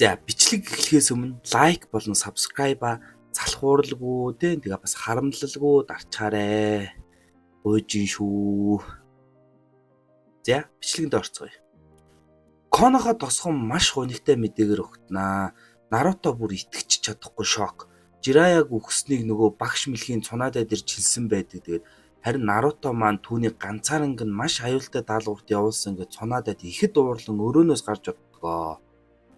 За бичлэг эхлэхээс өмнө лайк болон subscribe залхууралгүй тэгээ бас харамлалгүй дарчаарай. Өөжин шүү. За бичлэгэнд орцгоё. Конохо тосгон маш гонигтай мэдээгээр өгтнаа. Наруто бүр итгэж чадахгүй шок. Жираяг үхснийг нөгөө багш мэлхийн цунадаа дээр чилсэн байдаг. Тэгээд харин Наруто маань түүний ганцаарнг нь маш аюултай даалгаварт явуулсан гэж цунадад ихэд уурлан өрөөнөөс гарч бодгоо.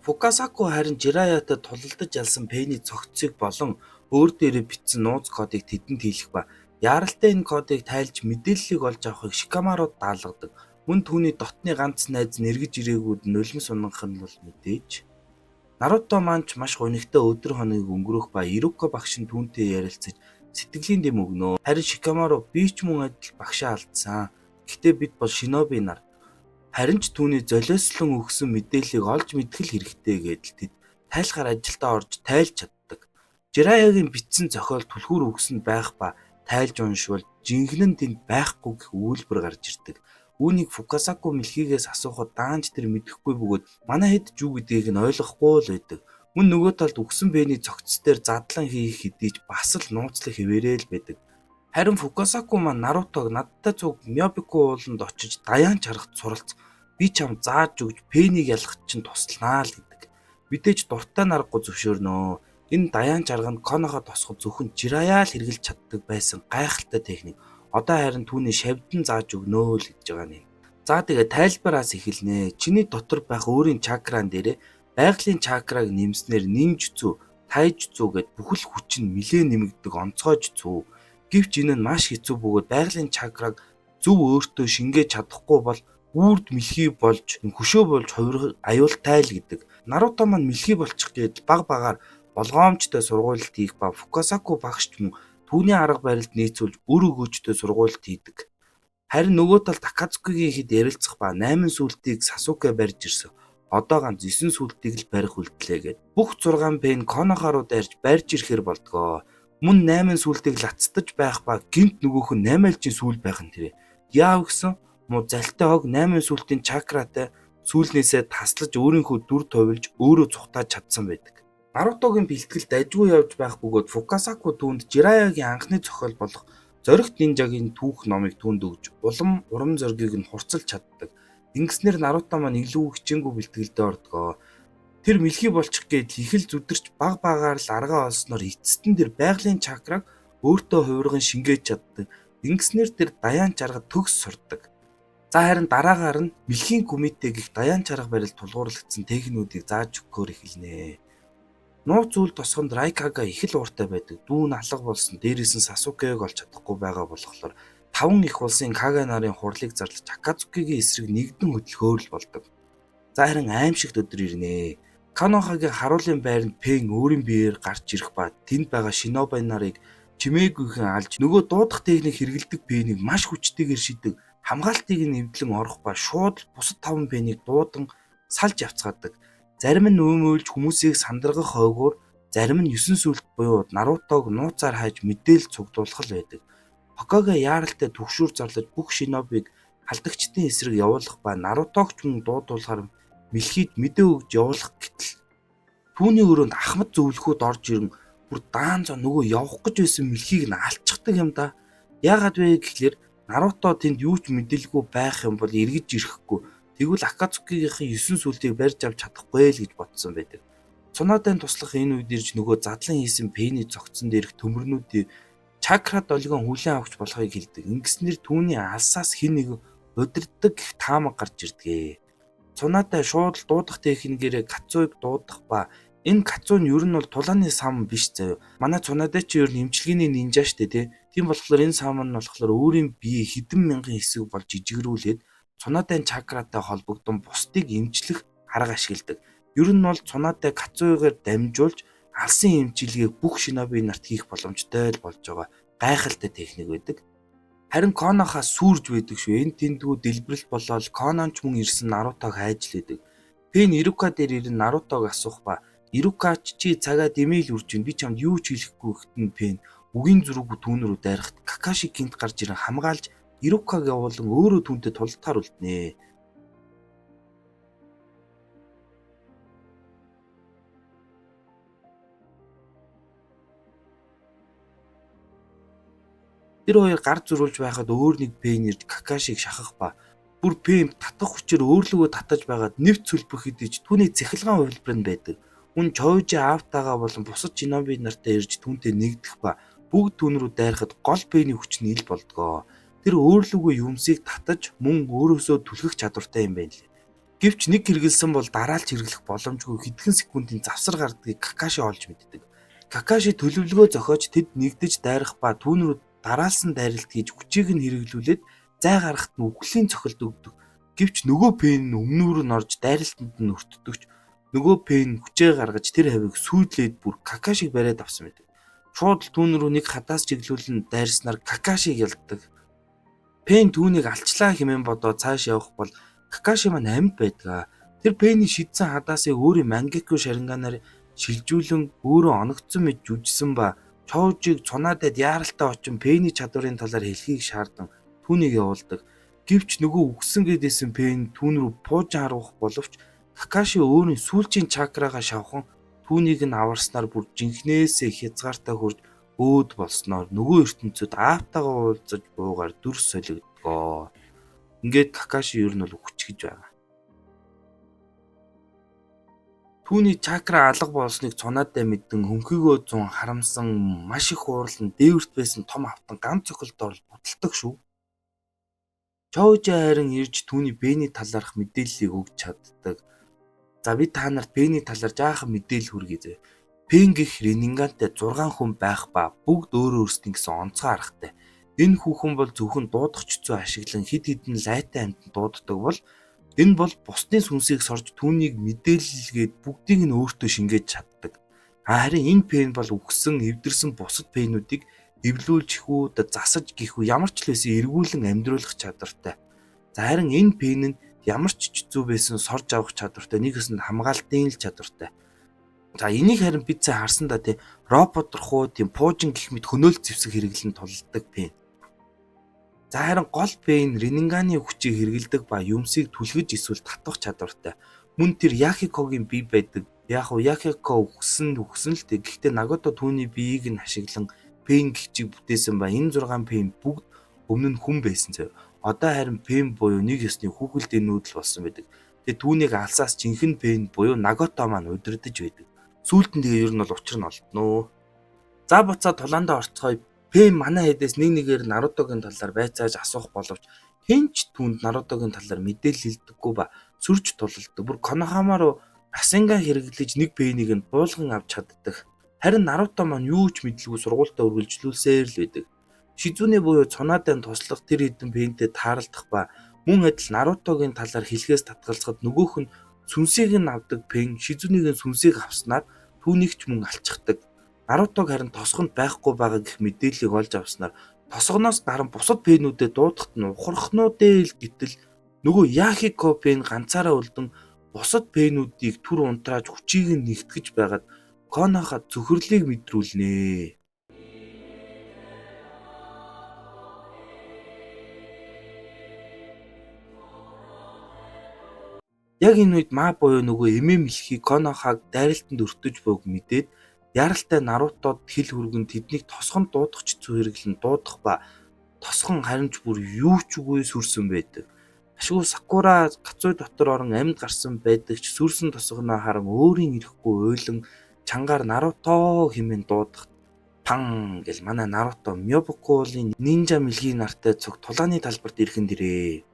Фукасаку харин Жираяатай тулалдаж ялсан Пэйний цогцыг болон өөр дээрээ бичсэн нууц кодыг тэдэнд хийлгэх ба яаралтай энэ кодыг тайлж мэдээллийг олж авахыг Шикамарууд даалгадаг. Мөн түүний дотны ганц найз нэргэж ирээгүүд нулимс унгах нь бол мэдээж. Наруто маань ч маш гонигтай өдөр хоногийг өнгөрөх ба Ирука багш нь түүнтэй ярилцаж сэтгэлийн дэм өгнө. Харин Шикамару би ч мөн адил багшаа алдсан. Гэхдээ бид бол шиноби нар. Харин ч түүний золиослон өгсөн мэдээллийг олж мэдэх л хэрэгтэй гэдэл тэд тайлхаар ажилдаа орж тайлж чаддаг. Жираяагийн бичсэн зохиол түлхүүр өгсөнд байх ба тайлж уншвал жинхэнэ нь тэнд байхгүй гэх үйлбэр гарч ирдэг. Үүнийг Фукасаку мэлхийгээс асуухад даанч тэр мэдэхгүй бөгөөд манай хэд ч юу гэдгийг нь ойлгохгүй л байдаг. Мөн нөгөө талд өгсөн Пэйний цогц дээр задлан хийх хэдий ч бас л нууцлах хിവэрэл байдаг. Харин Фукасаку маань Нарутог надтай цуг Мёбику ууланд очиж даяан чаргад суралц. Би чам зааж өгж Пэйнийг ялахд чинь тусланаа л гэдэг. Мэдээж дуртай наргагүй зөвшөөрнөө. Энэ даяан чарга нь Конохо тосгод зөвхөн Жираяа л хэрэгжилж чаддаг байсан гайхалтай техник. Одоо харин түүний шавьдан зааж өгнөө л гэж байгаа нэ. За тэгээ тайлбараас эхэлнэ. Чиний дотор байх өөрийн чакран дээрээ байгалийн чакраг нэмснээр нинжүцүү, тайжүцүү гэд бүхэл хүч нь нилээн нэмэгдэг онцгойжүцүү. Гэвч энэ нь маш хэцүү бөгөөд байгалийн чакраг зөв өөртөө шингээж чадахгүй бол үрд мэлхий болж хөшөө болж хувирах аюултай л гэдэг. Наруто маань мэлхий болчих гээд баг багаар болгоомжтой сургуульд хийх ба Фукасаку багш ч мөн түүний арга барилд нийцүүлж өр өгөөжтэй сургуульд хийдэг. Харин нөгөө талд Акацукигийн хэд ярилцах ба 8 сүлтийг Сасуке барьж ирсэн. Одоо ганц 9 сүлтийг л барих үлдлээ гэд. Бүх 6 Пэйн Конохо руу дайрч барьж ирэхээр болдгоо. Мөн 8 сүлтийг лацтаж байх ба гинт нөгөөх нь 8-aalжийн сүл байх нь тэрэ. Яав гэсэн муу залтай хог 8 сүлтийн чакратай сүүлнээсээ таслаж өөрийнхөө дүр товилж өөрөө цухтааж чадсан байдаг. Нарутогийн бэлтгэлд дайжгүй явж байх бөгөөд Фукасаку түүнд Жираяагийн анхны зохиол болох Зоригт нинжагийн түүх номыг түүнд өгж улам урам зоригийг нь хурцлж чаддаг. Ингэснээр Наруто маань илүү хичээнгүй бэлтгэлдээ ордгоо. Тэр мэлхий болчих гээд их л зүдэрч баг багаар л аргаа олсноор эцэстэн тэр байгалийн чакраг өөртөө хувирган шингээж чаддаг. Ингэснээр тэр даяан чаргад төгс сурдаг. За харин дараагаар нь мэлхийн комитет гих даяан чарга барил тулгуурлагдсан техникүүдийг зааж өгөхөөр эхэлнэ. Нууц үйл тосгонд Райкага их л ууртай байдаг. Дүүн алга болсон. Дээрээс нь Сасукег олж чадахгүй байгаа болохоор 5 их улсын Кага нарын хурлыг зарлаж Акацукигийн эсрэг нэгдэн хөдөлгөөр л болдог. За харин аимшигт өдөр ирнэ. Конохогийн харуулын байранд Пэн өөрийн биеэр гарч ирэх ба тэнд байгаа шиноби нарыг чимээгүйхэн алж нөгөө дуудах техник хэрэгэлдэг Пэнийг маш хүчтэйгээр шидэг. Хамгаалтыг нь эвдлэн орох ба шууд бусад 5 Пэнийг дуудан салж явцгаадаг. Зарим нь өөмөөлж хүмүүсийг сандрагах хойгоор, зарим нь 9 сүлт буюу Нарутог нууцаар хайж мэдээлэл цугдуулах л байдаг. Хокаге яаралтай түгшүүр зарлаж бүх шинобиг халдагчдын эсрэг явуулах ба Нарутогч мөн дуудуулахаар мэлхийд мэдээ өгж явуулах гэтэл түүний өрөөнд ахмад зөвлөхүүд орж ирэн бүр даан зоо нөгөө явах гэж байсан мэлхийг нь алчдаг юм да. Яагаад вэ гэхлээр Наруто тэнд юу ч мэдээлгүй байх юм бол эргэж ирэхгүй. Тэгвэл Акацукигийнхын 9 сүлтийг барьж авч чадахгүй л гэж бодсон байдаг. Цунадаан туслах энэ үед ирж нөгөө задлан хийсэн Пэйний цогцсон дээрх төмөрнүүдийн чакра долгион хүлээн авч болохыг хэлдэг. Ингэснээр түүний алсаас хэн нэг удирддаг гэх таамаг гарч ирдэг. Цунадаа шууд дуудах техникээр Кацуйг дуудах ба энэ Кацу нь ер нь бол тулааны сам биш заяа. Манай Цунадаа чи ер нь эмчилгээний нинжа штэ тий. Тийм болохоор энэ сам нь болохоор өөрийн бие хэдэн мянган хэсэг болж жижигрүүлээд Цунадаан чакратай холбогдсон бусдыг эмчлэх арга ашигладаг. Ер нь бол Цунадаа Кацуйгаар дамжуулж алсын эмчилгээг бүх шиноби нарт хийх боломжтой л болж байгаа гайхалтай техник байдаг. Харин Конохо сүрж байдаг шүү. Энэ тэндгүү дэлбэрэлт болоод Кононч мөн ирсэн Нарутог хайж лээдэг. Пэн Ирука дээр ирэн Нарутог асуух ба Ирукач чи цагаа дэмээл үрж байна. Би чамд юу ч хэлэхгүй гэхтэн Пэн үгийн зүрэг түүн рүү дайрахт Какаши гинт гарч ирэн хамгаалж Ирукаг явуулан өөрөө түүнтэй тултаар үлднэ. Тэр хоёр гар зурулж байхад өөр нэг Пен ирж Какашиг шахах ба бүр Пен татах хүчээр өөрлөгөө татаж байгаад нэвт цөлбөх хэдиж түүний цахилгаан хувилбар нь байдаг. Мөн Чоужи Аавтагаа болон бусад Шиноби нартай ирж түүнтэй нэгдэх ба бүгд түүн рүү дайрахад гол Пений хүч нь ил болдгоо. Тэр өөрлөгөө юмсыг татаж мөн өөрөөсөө түлхэх чадвартай юм байна лээ. Гэвч нэг хэрэгэлсэн бол дараалж хэрэглэх боломжгүй хэдхэн секундын завсар гардгийг Какаши олж мэддэг. Какаши төлөвлөгөө зохиож тэд нэгдэж дайрах ба түүн рүү дараалсан дайралт хийж хүчийг нь хэрэглүүлээд зай гаргахад нь үхлийн цохилт өгдөг. Гэвч нөгөө Пен нь өмнүүр нь орж дайралтанд нь өртдөгч нөгөө Пен хүчээ гаргаж тэр хавийг сүйдлээд бүр Какашиг бариад авсан байдаг. Шууд л түүн рүү нэг хадаас чиглүүлэн дайрснаар Какашиг ялддаг. Пен түүнийг алчлаа хэмээн бодоод цааш явах бол Какаши маань амьд байдаг. Тэр Пений шидсэн хадаасыг өөрийн Мангеку шарингаанаар шилжүүлэн өөрөө оногдсон мэт жүжсэн ба Чоужиг цунаадад яаралтай очин Пений чадварын талаар хэлхийг шаардсан түүнийг явуулдаг. Гэвч нөгөө үгсэн гэдээсэн Пен түүн рүү пууж харуулах боловч Какаши өөрийн сүүлчийн чакрагаа шавхан түүнийг нь аварснаар бүр жинхнээсээ хязгаартай хурж өөд болсноор нөгөө ертөнцид Аавтагаа уулзаж буугаар дүрс солигдгоо. Ингээд Какаши ер нь бол хүч гэж байгаа. Түүний чакра алга болсныг цунаадаа мэдэн хөнхийгөө зун харамсан маш их уурлан дээвэрт байсан том автан ганц цохилд орж буталдаг шүү. Чоужи харин ирж түүний Пений талаарх мэдээллийг өгч чаддаг. За би та нарт Пений талаар жаахан мэдээлэл хүргэе. Пен гэх Ренингантай 6 хүн байх ба бүгд өөр өөрсдийн гэсэн онцгой аргатай. Энэ хүүхэн бол зөвхөн дуудах чөцөө ашиглан хид хідэн лайтай амтнд дууддаг бол энэ бол бусдын сүнсийг сорж түүнийг мэдээлэлгээд бүгдийг нь өөртөө шингээж чаддаг. Харин энэ Пен бол үхсэн, эвдэрсэн бусад Пенүүдийг эвлүүлж хүү, засаж гихүү ямар ч л байсан эргүүлэн амьдруулах чадвартай. За харин энэ Пен нь ямар ч чөцөө байсан сорж авах чадвартай, нэг хэсэнд хамгаалтын л чадвартай. За энийг харин бид цаа харсан да тий роботрохуу тийм пуужин гих мэт хөнөөлт зэвсэг хэрэглэн тулдаг Пен. За харин гол Пен Ренинганы хүчийг хэрэглэдэг ба юмсыг түлхэж эсвэл татах чадвартай. Мөн тэр Яхикогийн бие байдаг. Яг уу Яхико үхсэн л дээ. Гэхдээ Нагото түүний биеийг нь ашиглан Пен гихчийг бүтээсэн ба энэ 6 Пен бүгд өмнө нь хүн байсан зав. Одоо харин Пен буюу нэг ёсны хүүхэлдэйн нүүдэл болсон байдаг. Тэгээ түүнийг алсаас жинхэнэ Пен буюу Нагото маань удирдах байдаг. Сүүлд нь тэгээ ер нь бол учир нь олдноо. За буцаа тулаандаа орцгоё. Пен манай хэдээс нэг нэгээр Нарутогийн талаар байцааж асуух боловч хинч түүнд Нарутогийн талаар мэдээлэл хэлдэггүй ба сүрж тулалдаг. Бүр Конохама руу Расенга хэрэглэж нэг Пенийг нь буулган авч чаддаг. Харин Наруто маань юу ч мэдлгүй сургуультаа үргэлжлүүлсээр л байдаг. Шизүне буюу цунаадан туслах тэр хэдэн Пентэй тааралдах ба мөн адил Нарутогийн талаар хэлхээс татгалзахад нөгөөх нь сүнсийг нь авдаг Пен Шизүнегийн сүнсийг авснаар түүнийг ч мөн алччихдаг. Нарутог харин тосгонд байхгүй байгаа гэх мэдээллийг олж авснаар тосгоноос гарan бусад Пенүүдэд дуудахт нь ухрахнуудээ л гэтэл нөгөө Яхико Пен ганцаараа үлдэн бусад Пенүүдийг түр унтрааж хүчийг нь нэгтгэж байгаад Коноха зөвхөрлийг мэдрүүлнэ. Яг энэ үед Ма буюу нөгөө эмээ мэлхий Конохаг дайралтанд өртөж буйг мэдээд яралтай Нарутод хил хүргэн тэднийг тосгонд дуудах чицүү хэрэглэн дуудах ба тосгон харин ч бүр юу ч үгүй сүрсэн байдаг. Ашгүй Сакура гацуй дотор орон амьд гарсан байдаг ч сүрсэн тосгоноо харан өөрийн ирэхгүй уйлан чангаар Наруто хэмээн дуудах пан гэл манай Наруто Мёбукуулын нинжа мэлгийн нартай цог тулааны талбарт ирэхэн дирээ.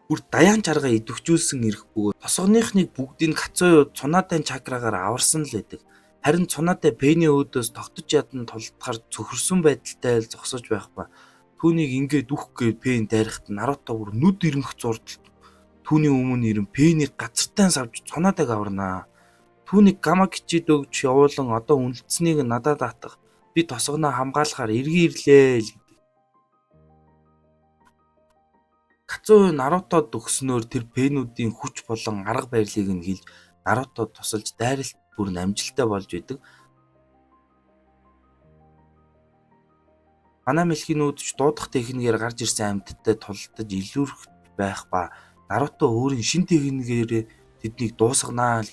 Бүр даяан чаргаа идэвхжүүлсэн ирэхгүй тосгоныхныг бүгдийг гацуй цунаатай чакрагаар аварсан л байдаг. Харин цунаатай Пений өөдөөс тогтож ядан тулдахаар цөхөрсөн байдалтай л зогсож байх ба түүнийг ингээд үхгээ Пен дайрахт Наруто бүр нүд ирмэх зурдал түүний өмнө ирэн Пенийг газартаа савж цунаадаг аварнаа. Түүнийг Гамакичид өгч явуулан одоо үнэлцсэнийг надад атгах. Би тосгоноо хамгаалахаар эргэн ирлээ л гэдэг. Гацуй Нарутод өгснөөр тэр Пенүүдийн хүч болон арга барилыг нь хэлж Нарутод тусалж дайралт бүр амжилттай болж идэг. Манай мэлхийнүүд ч дуудах техникээр гарч ирсэн амьтдад тулдаж илүүрэх байх ба Наруто өөрийн шин техникээр тэднийг дуусганаа л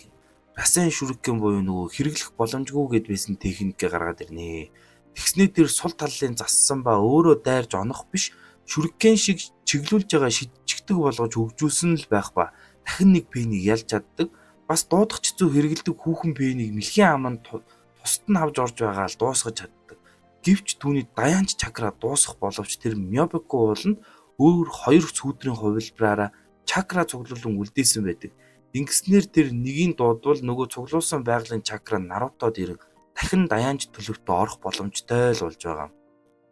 Расен шүрэгэн буюу нөгөө хэрэглэх боломжгүй гэд байсан техникээ гаргаад ирнэ. Тэгснээ тэр сул талын зассан ба өөрөө дайрж онох биш шүргэн шиг чиглүүлж байгаа шидчигдэг болгож хөгжүүлсэн л байх ба дахин нэг пэнийг ялж чаддаг. Бас дуудах хэцүү хэрэгэлдэг хүүхэн пэнийг мэлхийн аманд тусад нь авч орж байгаа л дуусгаж чаддаг. Гэвч түүний даянч чакра дуусах боловч тэр Мёбико ууланд өөр хоёр сүүдрийн хувилбараараа чакра цуглуулан үлдээсэн байдаг. Ингэснээр тэр нэгийг дуудвал нөгөө цуглуулсан байгалийн чакра Нарутод ирэн дахин даянч төлөвтөд орох боломжтой л болж байгаа.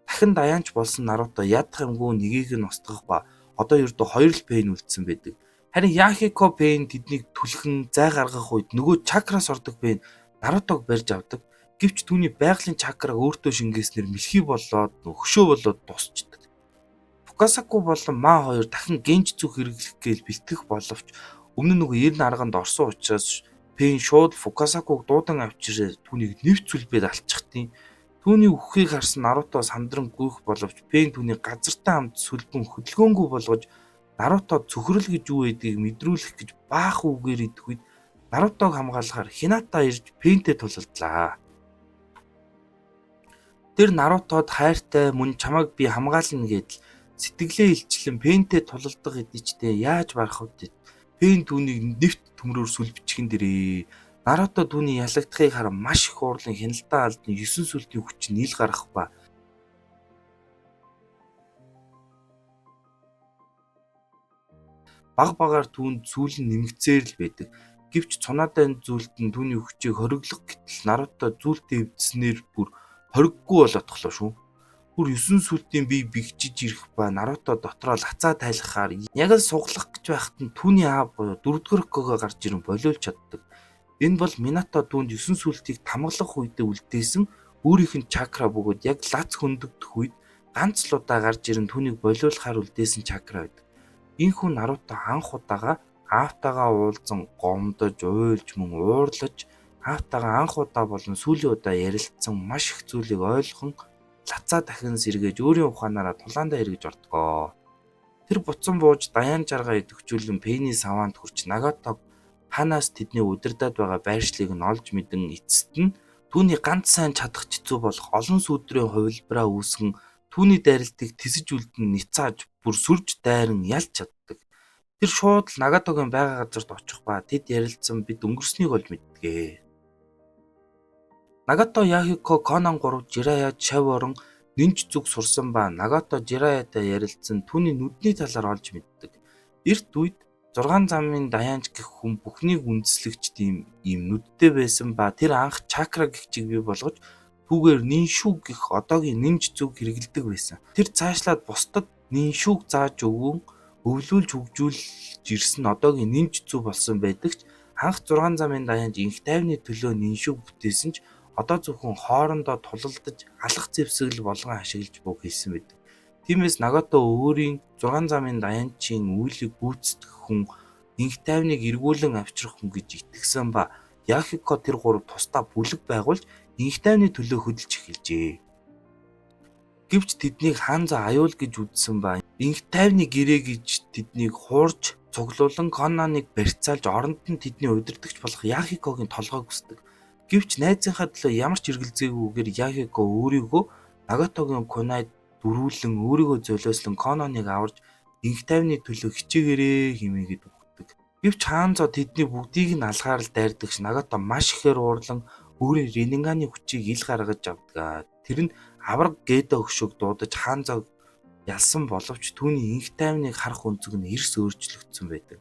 Дахин даянч болсон Наруто ядах юмгүй нэгийг нь устгах ба одоо ердөө хоёр л пэн үлдсэн байдаг. Харин Яхико пэн тэднийг түлхэн зай гаргах үед нөгөө чакраас ордог пэн Нарутог барьж авдаг. Гэвч түүний байгалийн чакра өөртөө шингээснээр мэлхий болоод хөшөө болоод дуусчдаг. Фукасаку болон Ма хоёр дахин генжицүү хэрэглэх гээл бэлтгэх боловч өмнө нь нөгөө 90 арганд орсон учраас пэн шууд Фукасакуг дуудан авчирээ түүнийг нэвт сүлбээд алччихтیں۔ Түүний үххийг харсан Наруто сандран гүйх боловч пэн түүний газартай хамт сүлбэн хөдөлгөөнгүй болгож Наруто цөхрөл гэж юу байдгийг мэдрүүлэх гэж баах үгээр идэх үед Нарутог хамгаалахаар Хината ирж пэнтэй тулалдлаа. Тэр Нарутод хайртай мөн чамайг би хамгаална гэдэл сэтгэлээ илчлэн пэнтэй тулалдах эдичтэй яаж барах вэ? Пэн түүнийг нэвт төмрөөр сүлбчихэн дэрээ. Наруто түүний ялагдахыг харан маш их уурлан хяналтаа алдан 9 сүлтийн хүч нийл гаргах ба баг багаар түүнд сүүлэн нэмэгцээр л байдаг. Гэвч цунаадайн зүйлд нь түүний хүчийг хориглох гэтэл Наруто зүйлтэй эвдснээр бүр хориггүй болоотхлоо шүү. Бүр 9 сүлтийн бие бэгжиж ирэх ба Наруто дотроо лацаа тайлахаар яг л суглах гэж байхад нь түүний аав буюу 4-р Хоккаге гарч ирэн болиулж чаддаг. Энэ бол Минато түүнд 9 сүлтийг тамгалах үедээ үлдээсэн өөрийнх нь чакра бөгөөд яг лац хөндөгдөх үед ганц л удаа гарч ирэн түүнийг болиулахаар үлдээсэн чакра байдаг. Ийхүү Наруто анх удаага аавтайгаа уулзан гомдож, уйлж мөн уурлаж, аавтайгаа анх удаа болон сүүлийн удаа ярилцсан маш их зүйлийг ойлгон лацаа дахин сэргээж өөрийн ухаанаараа тулаандаа эргэж ордгоо. Тэр буцан бууж даян жаргаа идэвхжүүлэн Пэний саваанд хүрч Нагатог ханаас тэдний удирдаад байгаа байршлыг нь олж мэдэн эцэст нь түүний ганц сайн чадах хэцүү болох олон сүудрийн хувилбараа үүсгэн түүний дайралтыг тисэж үлдэн ницааж бүр сүрж дайран ялж чаддаг. Тэр шууд л Нагатогийн байгаа газарт очих ба тэд ярилцсан бид өнгөрснийг олж мэддэгэ. Нагато Яхико Конан 3 Жирая Чав орон нинж зүг сурсан ба Нагато Жираятай ярилцсан түүний нүдний талаар олж мэддэг. Эрт үед 6 замын даянч гэх хүн бүхнийг үндэслэгч ийм нүдтэй байсан ба тэр анх чакра гихчийг бий болгож түүгээр ниншүү гэх одоогийн нинж зүг хэрэгэлдэг байсан. Тэр цаашлаад бусдад ниншүүг зааж өгөн өвлүүлж хөгжүүлж ирсэн одоогийн нинж зүг болсон байдагч анх 6 замын даянч инх тайвны төлөө ниншүүг бүтээсэн ч одоо зөвхөн хоорондоо тулалдаж алах зэвсэгэл болгон ашиглаж буг хийсэн байдаг. Тиймээс Нагато өөрийн 6 замын даянчийн үйлийг гүйцэтгэх хүн инх тайвныг эргүүлэн авчрах хүн гэж итгэсэн ба Яхико тэр гурав тусдаа бүлэг байгуулж инх тайвны төлөө хөдөлж эхэлжээ. Гэвч тэднийг Ханза аюул гэж үзсэн ба инх тайвны гэрээ гэж тэднийг хуурж цуглуулан Конаныг барьцаалж оронд нь тэдний удирдагч болох Яхикогийн толгойг хүсдэг. Гэвч найзынхаа төлөө ямар ч эргэлзээгүйгээр Яхико өөрийгөө Нагатогийн кунайд дөрүүлэн өөрийгөө золиослон Кононыг аварж инх тайвны төлөө хичээгээрээ хэмээгээд өгдөг. Гэвч Ханзо тэдний бүгдийг нь алгаарл дайрдагч Нагато маш ихээр уурлан өөрийн Риниганы хүчийг ил гаргаж авдаг. Тэр нь авраг Гедо хөшөөг дуудаж Ханзог ялсан боловч түүний инх тайвныг харах өнцөг нь эрс өөрчлөгдсөн байдаг.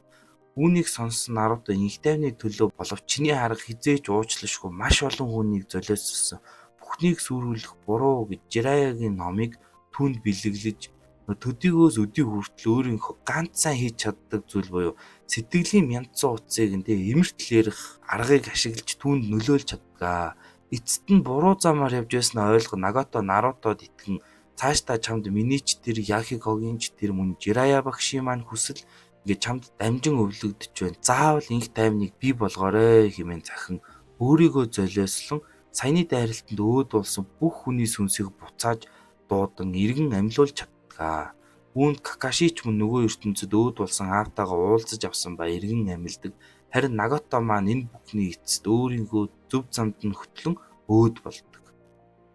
Үүнийг сонссон Наруто инх тайвны төлөө боловч чиний харах хизээч уучлашгүй маш олон хүнийг золиослсон. Бүхнийг сүрүүлэх буруу гэж Жираягийн номыг түүнд бэлэглэж төдийгөөс өдий хүртэл өөрийнхөө ганц сайн хийж чаддаг зүйл буюу сэтгэлийн мянцсан утсыг эмэртэл ярих аргыг ашиглаж түүнд нөлөөлж чаддаг. Эцэст нь буруу замаар явж байснаа ойлгон Нагато Нарутод итгэн цаашдаа чамд миний ч тэр Яхикогийн ч тэр мөн Жирая багшийн маань хүсэл ингээд чамд дамжин өвлөгдөж байна. Заавал инх тайвныг бий болгоорой хэмээн захин өөрийгөө золиослон саяны дайралтанд өөдүүлсэн бүх хүний сүнсийг буцааж дуудан иргэн амьлуулж чаддаг. Үүнд Какаши ч мөн нөгөө ертөнцид өөдүүлсэн аавтайгаа уулзаж авсан ба иргэн амьилдаг. Харин Нагато маань энэ бүхний эцэст өөрийнхөө зөв замд нь хөтлөн өөд болдог.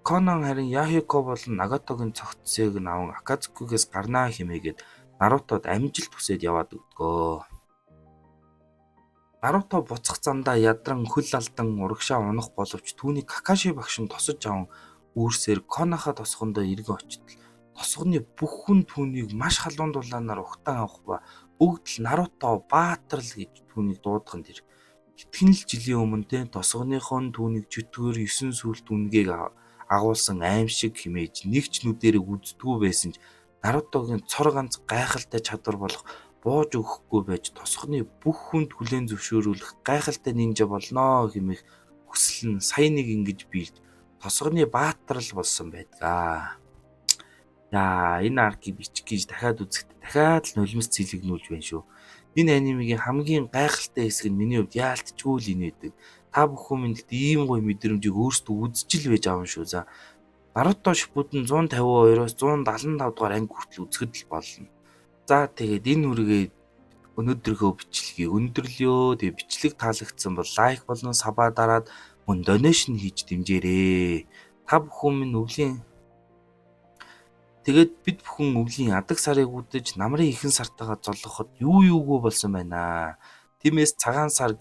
Конан харин Яхико болон Нагатогийн цогцсыг аван Акацукигээс гарнаа хэмээгээд Нарутод амжилт хүсээд яваад өгдгөө. Наруто буцах замдаа ядран хөл алдан урагшаа унах боловч түүнийг Какаши багш нь тосож аван үүрсээр Конахаа тосгондоо эргэн очтол тосгоны бүх хүн түүнийг маш халуун дулаанаар ухтан авах ба бүгд л Наруто баатар л гэж түүнийг дуудахын тэр хэдхэн л жилийн өмнө тосгоныхоо нь түүнийг чөтгөр 9 сүлт үнгийг агуулсан аим шиг химээж нэг ч нүдэрэг үздэггүй байсан ч Нарутогийн цор ганц гайхалтай чадвар болох бууж өгөхгүй байж тосгоны бүх хүнд хүлээн зөвшөөрүүлэх гайхалтай нинжа болноо хэмээх хүсэл нь сая нэг ингэж биелж тосгоны баатарл болсон байдгаа. Яа, энэ аркийг бичих гэж дахиад үзэхдээ дахиад л нулимс цэлэгнүүлж байна шүү. Энэ анимигийн хамгийн гайхалтай хэсэг нь миний хувьд яалтчгүй л энэ байдаг. Та бүхэн минь ийм гоё мэдрэмжийг өөрсдөө үзчихэл байж аав шүү. За Наруто Shippuden 152-оос 175 дугаар анги хүртэл үзэхэд л болно. За тэгээд энэ үргээ өнөөдрийнхөө бичлэгийг өндөрлөё. Тэгээд бичлэг таалагдсан бол лайк болон сабаа дараад мөн донешн хийж дэмжээрэй. Та бүхэн минь тэгээд бид бүхэн өвлийн адаг сарыг үдэж намрын ихэнх сартаагаа золгоход юугүй болсон байна. Тиймээс цагаан сар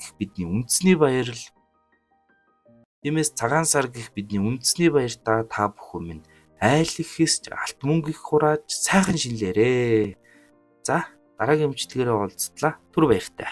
гэх бидний үндэсний баяртаа та бүхэн минь айл ихэс алт мөнгө их хурааж сайхан шинлээрээ. За дараагийн бичлэгээрээ уулзтлаа. Түр баяртай.